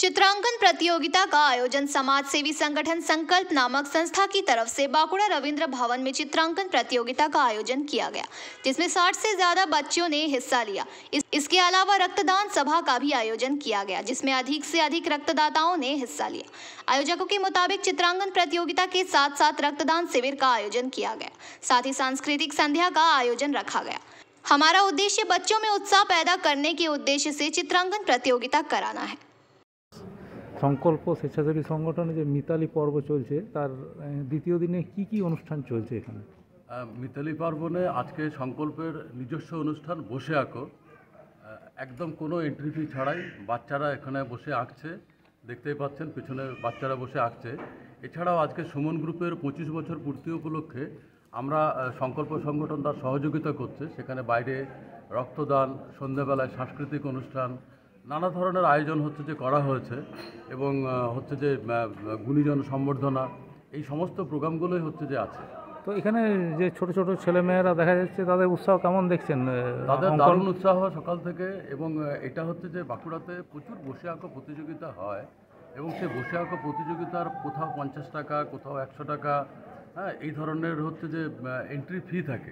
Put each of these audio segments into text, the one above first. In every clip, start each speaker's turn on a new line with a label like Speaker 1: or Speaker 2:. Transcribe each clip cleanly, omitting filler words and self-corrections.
Speaker 1: चित्रांकन प्रतियोगिता का आयोजन समाज सेवी संगठन संकल्प नामक संस्था की तरफ से बांकुड़ा रविंद्र भवन में चित्रांकन प्रतियोगिता का आयोजन किया गया, जिसमें 60 से ज्यादा बच्चों ने हिस्सा लिया। इसके अलावा रक्तदान सभा का भी आयोजन किया गया, जिसमें अधिक से अधिक रक्तदाताओं ने हिस्सा लिया। आयोजकों के मुताबिक चित्रांकन प्रतियोगिता के साथ साथ रक्तदान शिविर का आयोजन किया गया, साथ ही सांस्कृतिक संध्या का आयोजन रखा गया। हमारा उद्देश्य बच्चों में उत्साह पैदा करने के उद्देश्य से चित्रांकन प्रतियोगिता कराना है।
Speaker 2: संकल्प स्वेच्छासेवी संगठने जो मिताली पर्व चलছে তার দ্বিতীয় দিনে কি অনুষ্ঠান চলছে এখানে?
Speaker 3: মিতালি পার্বণে আজকে সংকল্পের নিজস্ব অনুষ্ঠান বসে আঁকো, একদম কোনো এন্ট্রি ফি ছাড়াই বাচ্চারা এখানে বসে আঁকছে, দেখতেই পাচ্ছেন পিছনে বাচ্চারা বসে আঁকছে। এছাড়াও আজকে সুমন গ্রুপের 25 বছর পূর্তি উপলক্ষে আমরা সংকল্প সংগঠন তার সহযোগিতা করছে, সেখানে বাইরে রক্তদান, সন্ধ্যাবেলায় সাংস্কৃতিক অনুষ্ঠান, নানা ধরনের আয়োজন হচ্ছে যে করা হয়েছে এবং হচ্ছে যে গুণীজন সম্বর্ধনা, এই সমস্ত প্রোগ্রামগুলোই হচ্ছে যে আছে।
Speaker 2: তো এখানে যে ছোট ছোট ছেলেমেয়েরা দেখা যাচ্ছে তাদের উৎসাহ কেমন দেখছেন?
Speaker 3: তাদের দারুণ উৎসাহ সকাল থেকে, এবং এটা হচ্ছে যে বাঁকুড়াতে প্রচুর বসে আঁকো প্রতিযোগিতা হয় এবং সেই বসে আঁকো প্রতিযোগিতার কোথাও 50 টাকা, কোথাও 100 টাকা, হ্যাঁ, এই ধরনের হচ্ছে যে এন্ট্রি ফি থাকে।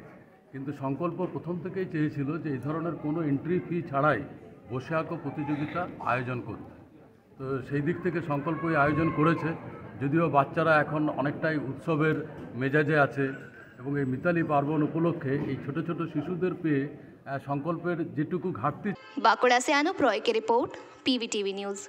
Speaker 3: কিন্তু সংকল্প প্রথম থেকেই চেয়েছিল যে এই ধরনের কোনো এন্ট্রি ফি ছাড়াই বসে আঁকো প্রতিযোগিতা আয়োজন করতে। তো সেই দিক থেকে সংকল্পই আয়োজন করেছে, যদিও বাচ্চারা এখন অনেকটাই উৎসবের মেজাজে আছে এবং এই মিতালি পার্বণ উপলক্ষে এই ছোট ছোট শিশুদের পেয়ে সংকল্পের যেটুকু ঘাটতি।
Speaker 1: बांकुड़ा से अनुप रॉय की रिपोर्ट, PVTV न्यूज़।